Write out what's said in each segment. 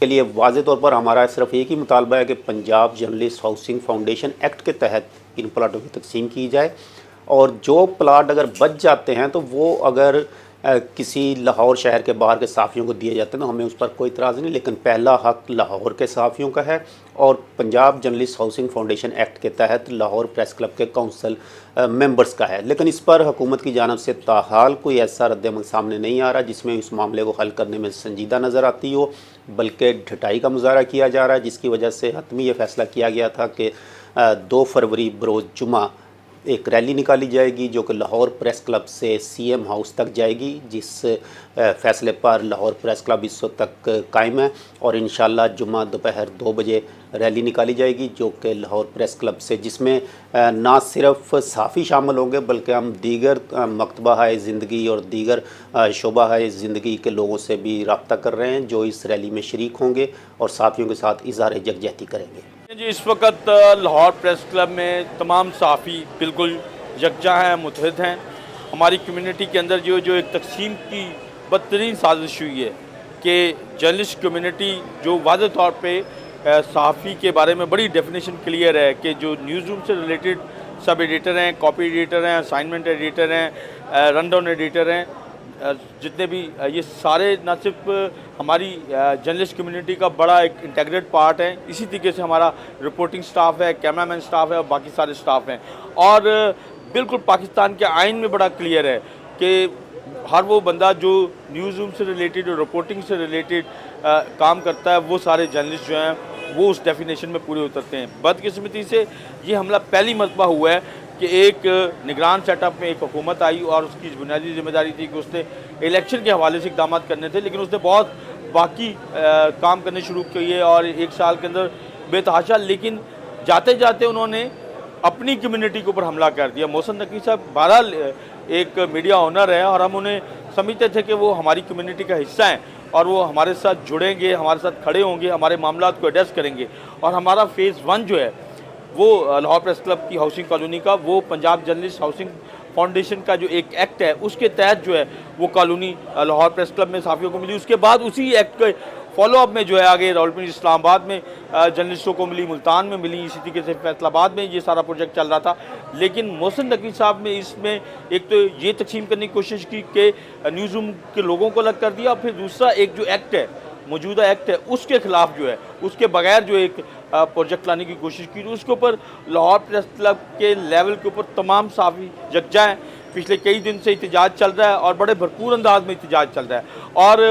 इसके लिए वाज़े तौर पर हमारा सिर्फ एक ही मुतालबा है कि Punjab journalist housing foundation act के तहत इन प्लाटों की तकसीम की जाए, और जो प्लाट अगर बच जाते हैं तो वो अगर किसी लाहौर शहर के बाहर के साफ़ियों को दिए जाते हैं तो हमें उस पर कोई इतराज़ नहीं, लेकिन पहला हक़ लाहौर के साफ़ियों का है और Punjab journalist housing foundation act के तहत लाहौर प्रेस क्लब के काउंसिल मेंबर्स का है। लेकिन इस पर हुकूमत की जानिब से ताहाल कोई ऐसा रद्दअमल सामने नहीं आ रहा जिसमें इस मामले को हल करने में संजीदा नज़र आती हो, बल्कि ढिठाई का मुजाहरा किया जा रहा है, जिसकी वजह से हतमी ये फैसला किया गया था कि 2 फरवरी बरोज़ जुमा एक रैली निकाली जाएगी जो कि लाहौर प्रेस क्लब से सीएम हाउस तक जाएगी, जिस फ़ैसले पर लाहौर प्रेस क्लब इस वक्त तक कायम है। और इंशाअल्लाह जुम्मा दोपहर 2 बजे रैली निकाली जाएगी जो कि लाहौर प्रेस क्लब से, जिसमें ना सिर्फ साफ़ी शामिल होंगे बल्कि हम दीगर मकतबा है ज़िंदगी और दीगर शोबा है ज़िंदगी के लोगों से भी रब्ता कर रहे हैं जो इस रैली में शरीक होंगे और साथियों के साथ इज़हार यकजहती करेंगे। जी, इस वक्त लाहौर प्रेस क्लब में तमाम साफ़ी बिल्कुल यकजा हैं, मुतहद हैं। हमारी कम्युनिटी के अंदर जो एक तकसीम की बदतरीन साजिश हुई है कि जर्नलिस्ट कम्युनिटी जो वाज़ेह तौर पे सहाफ़ी के बारे में बड़ी डेफिनेशन क्लियर है कि जो न्यूज़ रूम से रिलेटेड सब एडिटर हैं, कॉपी एडिटर हैं, असाइनमेंट एडिटर हैं, रन डाउन एडिटर हैं, जितने भी ये सारे न सिर्फ हमारी जर्नलिस्ट कम्युनिटी का बड़ा एक इंटीग्रेटेड पार्ट है, इसी तरीके से हमारा रिपोर्टिंग स्टाफ है, कैमरामैन स्टाफ है और बाकी सारे स्टाफ हैं। और बिल्कुल पाकिस्तान के आइन में बड़ा क्लियर है कि हर वो बंदा जो न्यूज़ रूम से रिलेटेड और रिपोर्टिंग से रिलेटेड काम करता है वो सारे जर्नलिस्ट जो हैं वो उस डेफिनेशन में पूरे उतरते हैं। बदकिस्मती से ये हमला पहली मरतबा हुआ है कि एक निगरान सेटअप में एक हुकूमत आई और उसकी बुनियादी जिम्मेदारी थी कि उसने इलेक्शन के हवाले से इक़दाम करने थे, लेकिन उसने बहुत बाकी काम करने शुरू किए और 1 साल के अंदर बेतहाशा, लेकिन जाते जाते उन्होंने अपनी कम्युनिटी के ऊपर हमला कर दिया। मोहसिन नकवी साहब बहरहाल एक मीडिया ऑनर है और हम उन्हें समझते थे कि वो हमारी कम्युनिटी का हिस्सा हैं और वो हमारे साथ जुड़ेंगे, हमारे साथ खड़े होंगे, हमारे मामलात को एड्रेस करेंगे। और हमारा फ़ेज़ 1 जो है वो लाहौर प्रेस क्लब की हाउसिंग कॉलोनी का, वो पंजाब जर्नलिस्ट हाउसिंग फाउंडेशन का जो एक एक्ट है उसके तहत जो है वो कॉलोनी लाहौर प्रेस क्लब में साफ़ियों को मिली। उसके बाद उसी एक्ट के फॉलोअप में जो है आगे रावलपिंडी इस्लामाबाद में जर्नलिस्टों को मिली, मुल्तान में मिली, इसी तरीके से फैसलाबाद में ये सारा प्रोजेक्ट चल रहा था। लेकिन मोहसिन नकवी साहब ने इसमें एक तो ये तकसीम करने की कोशिश की कि न्यूज़ रूम के लोगों को अलग कर दिया, फिर दूसरा एक जो एक्ट है, मौजूदा एक्ट है, उसके ख़िलाफ़ जो है उसके बगैर जो एक प्रोजेक्ट लाने की कोशिश की। तो उसके ऊपर लाहौर प्रेस क्लब के लेवल के ऊपर तमाम साफ़ी यकजा हैं। पिछले कई दिन से एहतजाज चल रहा है और बड़े भरपूर अंदाज में एहतजाज चल रहा है और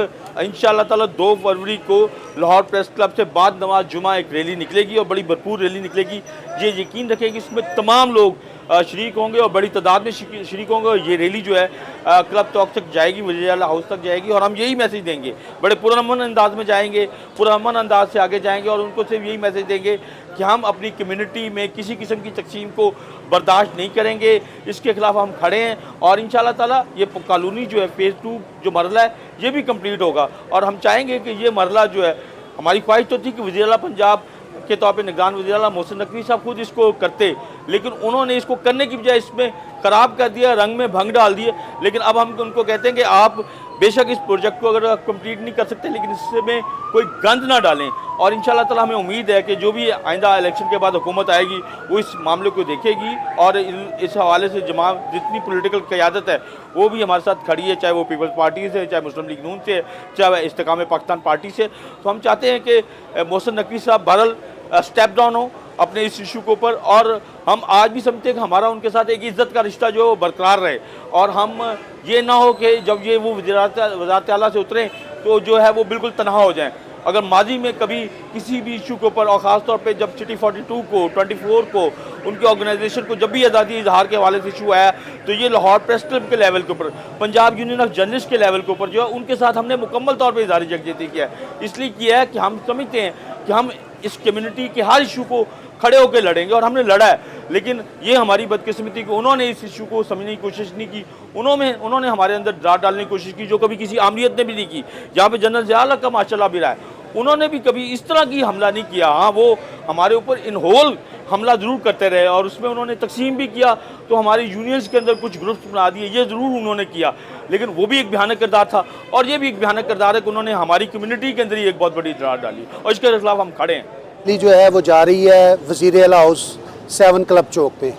इंशाअल्लाह ताला 2 फरवरी को लाहौर प्रेस क्लब से बाद नमाज जुमा एक रैली निकलेगी और बड़ी भरपूर रैली निकलेगी। ये यकीन रखें कि इसमें तमाम लोग शरीक होंगे और बड़ी तादाद में शरीक होंगे और ये रैली जो है क्लब तक जाएगी, वज़ीर आला हाउस तक जाएगी और हम यही मैसेज देंगे, बड़े पुरअमन अंदाज में जाएंगे, पुरअमन अंदाज से आगे जाएंगे और उनको सिर्फ यही मैसेज देंगे कि हम अपनी कम्युनिटी में किसी किस्म की तकसीम को बर्दाश्त नहीं करेंगे, इसके ख़िलाफ़ हम खड़े हैं। और इंशाअल्लाह ताला ये कॉलोनी जो है फ़ेज़ 2 जो मरला है ये भी कंप्लीट होगा और हम चाहेंगे कि ये मरला जो है, हमारी ख्वाहिश तो थी कि वज़ीर आला पंजाब के तौर पे निगरान वज़ीर आला मोहसिन नकवी साहब खुद इसको करते, लेकिन उन्होंने इसको करने की बजाय इसमें ख़राब कर दिया, रंग में भंग डाल दिए। लेकिन अब हम उनको कहते हैं कि आप बेशक इस प्रोजेक्ट को अगर कंप्लीट नहीं कर सकते लेकिन इसमें कोई गंद ना डालें। और इंशाअल्लाह ताला हमें उम्मीद है कि जो भी आइंदा इलेक्शन के बाद हुकूमत आएगी वो इस मामले को देखेगी और इस हवाले से जमात जितनी पॉलिटिकल क़यादत है वो भी हमारे साथ खड़ी है, चाहे वो पीपल्स पार्टी से, चाहे मुस्लिम लीग नून से, चाहे इस्तेकाम पाकिस्तान पार्टी से। तो हम चाहते हैं कि मोहसिन नकवी साहब बहरहाल स्टेप डाउन हो अपने इस इशू के ऊपर और हम आज भी समझते हैं कि हमारा उनके साथ एक इज़्ज़त का रिश्ता जो है वो बरकरार रहे और हम ये ना हो कि जब ये वो वज़ारत आला से उतरें तो जो है वो बिल्कुल तनहा हो जाएं। अगर माजी में कभी किसी भी इशू के ऊपर और ख़ास तौर पे जब सिटी 42 को 24 को उनकी ऑर्गेनाइजेशन को जब भी आज़ादी इजहार के हवाले से इशू आया तो ये लाहौर प्रेस क्लब के लेवल के ऊपर, पंजाब यूनियन ऑफ जर्नलिस्ट के लेवल के ऊपर जो है उनके साथ हमने मुकम्मल तौर पर इजहार यकजहती किया है। इसलिए किया है कि हम समझते हैं कि हम इस कम्युनिटी के हर इशू को खड़े होकर लड़ेंगे और हमने लड़ा है। लेकिन ये हमारी बदकिस्मती कि उन्होंने इस इशू को समझने की कोशिश नहीं की, उन्होंने हमारे अंदर डर डालने की कोशिश की जो कभी किसी आमरीत ने भी नहीं की। जहाँ पे जनरल ज़िया का माशाल्लाह भी रहा है, उन्होंने भी कभी इस तरह की हमला नहीं किया। हाँ, वो हमारे ऊपर इन होल हमला ज़रूर करते रहे और उसमें उन्होंने तकसीम भी किया, तो हमारी यूनियंस के अंदर कुछ ग्रुप्स बना दिए, ये ज़रूर उन्होंने किया, लेकिन वो भी एक भयानक किरदार था। और ये भी एक भयानक किरदार है कि उन्होंने हमारी कम्युनिटी के अंदर ही एक बहुत बड़ी दरार डाली और इसके खिलाफ हम खड़े हैं। जो है वो जा रही है वज़ीर आला हाउस 7 क्लब चौक पे,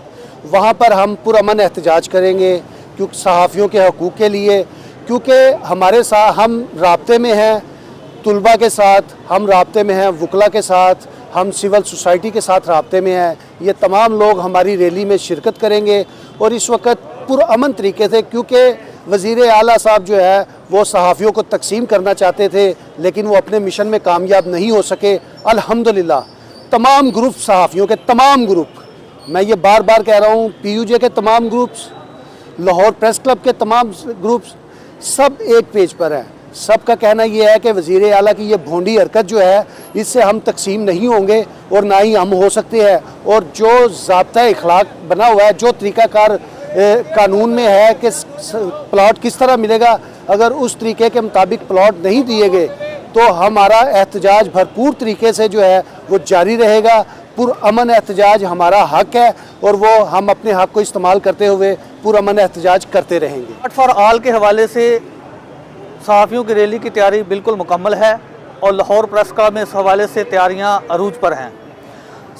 वहाँ पर हम पुरअमन एहतजाज करेंगे क्योंकि सहाफ़ियों के हकूक़ के लिए, क्योंकि हमारे साथ हम राब्ते में हैं तुलबा के साथ, हम राब्ते में हैं वकला के साथ, हम सिविल सोसाइटी के साथ राब्ते में हैं। ये तमाम लोग हमारी रैली में शिरकत करेंगे और इस वक्त पुरअमन तरीके से, क्योंकि वज़ीर आला साहब जो है वो सहाफ़ियों को तकसीम करना चाहते थे लेकिन वो अपने मिशन में कामयाब नहीं हो सके। अल्हम्दुलिल्लाह तमाम ग्रुप सहाफ़ियों के तमाम ग्रुप, मैं ये बार बार कह रहा हूँ, PUJ के तमाम ग्रुप्स, लाहौर प्रेस क्लब के तमाम ग्रुप्स, सब एक पेज पर हैं। सबका कहना ये है कि वज़ीर आला की ये भोंडी हरकत जो है इससे हम तकसीम नहीं होंगे और ना ही हम हो सकते हैं। और जो ज़ाब्ता इखलाक बना हुआ है, जो तरीक़ाकार कानून में है कि प्लॉट किस तरह मिलेगा, अगर उस तरीके के मुताबिक प्लॉट नहीं दिए गए तो हमारा एहतजाज भरपूर तरीके से जो है वो जारी रहेगा। पुरअमन एहतजाज हमारा हक है और वो हम अपने हक को इस्तेमाल करते हुए पुरअमन एहतजाज करते रहेंगे। मार्च फॉर ऑल के हवाले से सहाफ़ियों की रैली की तैयारी बिल्कुल मुकम्मल है और लाहौर प्रेस क्लब में इस हवाले से तैयारियां अरूज पर हैं।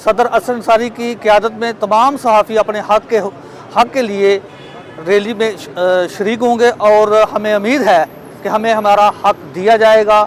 सदर असद अंसारी की क़यादत में तमाम सहाफ़ी अपने हक के लिए रैली में शरीक होंगे और हमें उम्मीद है कि हमें हमारा हक दिया जाएगा।